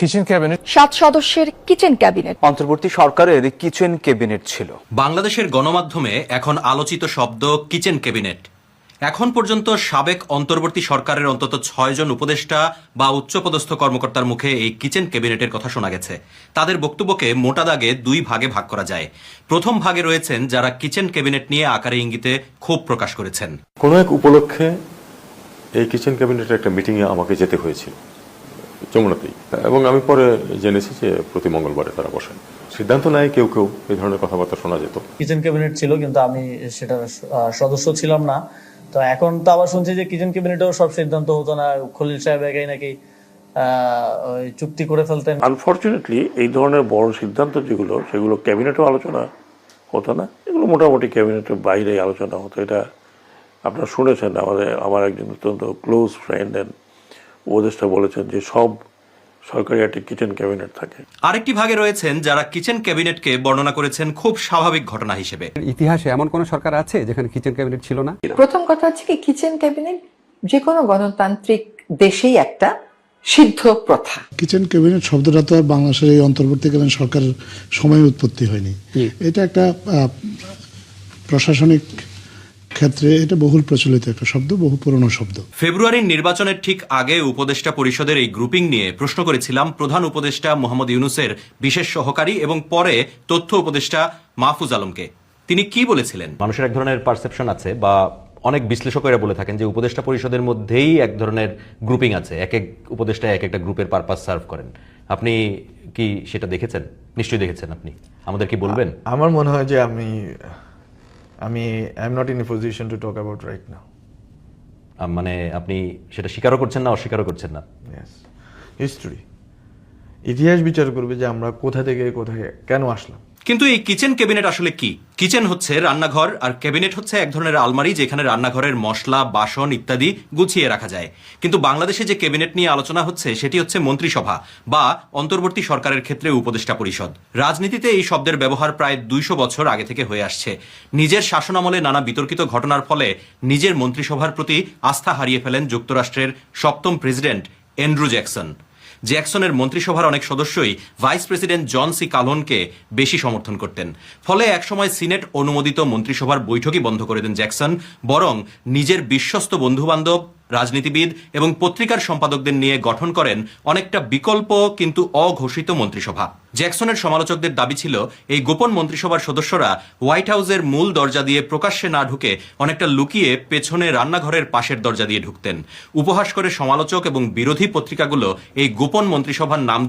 Kitchen cabinet 7 সদস্যের kitchen cabinet অন্তর্বর্তী সরকারের কিচেন ক্যাবিনেট ছিল। বাংলাদেশের গণমাধ্যমে এখন আলোচিত শব্দ কিচেন ক্যাবিনেট। এখন পর্যন্ত সাবেক অন্তর্বর্তী সরকারের অন্তত 6 জন উপদেষ্টা বা উচ্চপদস্থ কর্মকর্তার মুখে এই কিচেন ক্যাবিনেটের কথা শোনা গেছে। তাদের বক্তব্যকে মোটা দাগে 2 ভাগে ভাগ করা যায়। প্রথম ভাগে রয়েছেন যারা কিচেন ক্যাবিনেট নিয়ে আকারে ইঙ্গিতে ক্ষোভ প্রকাশ করেছেন। কোনো এক উপলক্ষে এই কিচেন ক্যাবিনেটের একটা মিটিংয়ে আমাকে যেতে হয়েছিল যমুনাতেই, এবং আমি পরে জেনেছি যে প্রতি মঙ্গলবারে তারা বসেন, সিদ্ধান্ত নেয় কেউ কেউ, এই ধরনের কথাবার্তা শোনা যেত। কিচেন ক্যাবিনেট ছিল কিন্তু আমি সেটার সদস্য ছিলাম না। তো এখন তো আবার শুনছি যে কিচেন ক্যাবিনেটেও সব সিদ্ধান্ত হতো না, খলিল সাহেব একাই নাকি চুক্তি করে ফেলতেন। আনফরচুনেটলি এই ধরনের বড় সিদ্ধান্ত যেগুলো, সেগুলো ক্যাবিনেটও আলোচনা হতো না, এগুলো মোটামুটি ক্যাবিনেটের বাইরে আলোচনা হতো। এটা আপনারা শুনেছেন, আমার একজন অত্যন্ত ক্লোজ ফ্রেন্ড এন্ড উপদেষ্টা বলেছেন যে সব সরকারি একটা কিচেন ক্যাবিনেট থাকে। আরেকটি ভাগে রয়েছেন যারা কিচেন ক্যাবিনেটকে বর্ণনা করেছেন খুব স্বাভাবিক ঘটনা হিসেবে। ইতিহাসে এমন কোন সরকার আছে যেখানে কিচেন ক্যাবিনেট ছিল না? প্রথম কথা হচ্ছে কি, কিচেন ক্যাবিনেট যে কোনো গণতান্ত্রিক দেশেই একটা সিদ্ধ প্রথা। কিচেন ক্যাবিনেট শব্দটা তো আর বাংলাদেশের এই অন্তর্বর্তীকালীন সরকারের সময় উৎপত্তি হয়নি। এটা একটা প্রশাসনিক ক্ষেত্রে এটা বহুল প্রচলিত একটা শব্দ, বহু পুরনো শব্দ। ফেব্রুয়ারির নির্বাচনের ঠিক আগে উপদেষ্টা পরিষদের এই গ্রুপিং নিয়ে প্রশ্ন করেছিলাম প্রধান উপদেষ্টা মোহাম্মদ ইউনূসের বিশেষ সহকারী এবং পরে তথ্য উপদেষ্টা মাহফুজ আলমকে। তিনি কি বলেছিলেন? মানুষের এক ধরনের পারসেপশন আছে, বা অনেক বিশ্লেষকেরা বলে থাকেন যে উপদেষ্টা পরিষদের মধ্যেই এক ধরনের গ্রুপিং আছে, এক এক উপদেষ্টা এক একটা গ্রুপের পারপাস সার্ভ করেন। আপনি কি সেটা দেখেছেন? নিশ্চয়ই দেখেছেন। আপনি আমাদের কি বলবেন? আমার মনে হয় যে I am not in a position to talk about right now. মানে আপনি সেটা স্বীকারও করছেন না, অস্বীকারও করছেন না? ইয়েস, হিস্ট্রি, ইতিহাস বিচার করবে যে আমরা কোথা থেকে কোথায় কেন আসলাম। কিন্তু এই কিচেন ক্যাবিনেট আসলে কি? কিচেন হচ্ছে রান্নাঘর, আর ক্যাবিনেট হচ্ছে এক ধরনের আলমারি যেখানে রান্নাঘরের মশলা, বাসন ইত্যাদি গুছিয়ে রাখা যায়। কিন্তু বাংলাদেশে যে ক্যাবিনেট নিয়ে আলোচনা হচ্ছে সেটি হচ্ছে মন্ত্রিসভা বা অন্তর্বর্তী সরকারের ক্ষেত্রে উপদেষ্টা পরিষদ। রাজনীতিতে এই শব্দের ব্যবহার প্রায় 200 বছর আগে থেকে হয়ে আসছে। নিজের শাসনামলে নানা বিতর্কিত ঘটনার ফলে নিজের মন্ত্রিসভার প্রতি আস্থা হারিয়ে ফেলেন যুক্তরাষ্ট্রের 7ম প্রেসিডেন্ট অ্যান্ড্রু জ্যাকসন। জ্যাকসনের মন্ত্রিসভার অনেক সদস্যই ভাইস প্রেসিডেন্ট জন সি কালহনকে বেশি সমর্থন করতেন। ফলে একসময় সিনেট অনুমোদিত মন্ত্রিসভার বৈঠকই বন্ধ করে দেন জ্যাকসন, বরং নিজের বিশ্বস্ত বন্ধুবান্ধব, রাজনীতিবিদ এবং পত্রিকার সম্পাদকদের নিয়ে গঠন করেন অনেকটা বিকল্প কিন্তু অঘোষিত মন্ত্রিসভা। জ্যাকসনের সমালোচকদের দাবি ছিল এই গোপন মন্ত্রিসভার সদস্যরা হোয়াইট হাউসের মূল দরজা দিয়ে প্রকাশ্যে না ঢুকে অনেকটা লুকিয়ে পেছনে রান্নাঘরের পাশের দরজা দিয়ে ঢুকতেন। উপহাস করে সমালোচক এবং বিরোধী পত্রিকাগুলো এই গোপন মন্ত্রিসভার নাম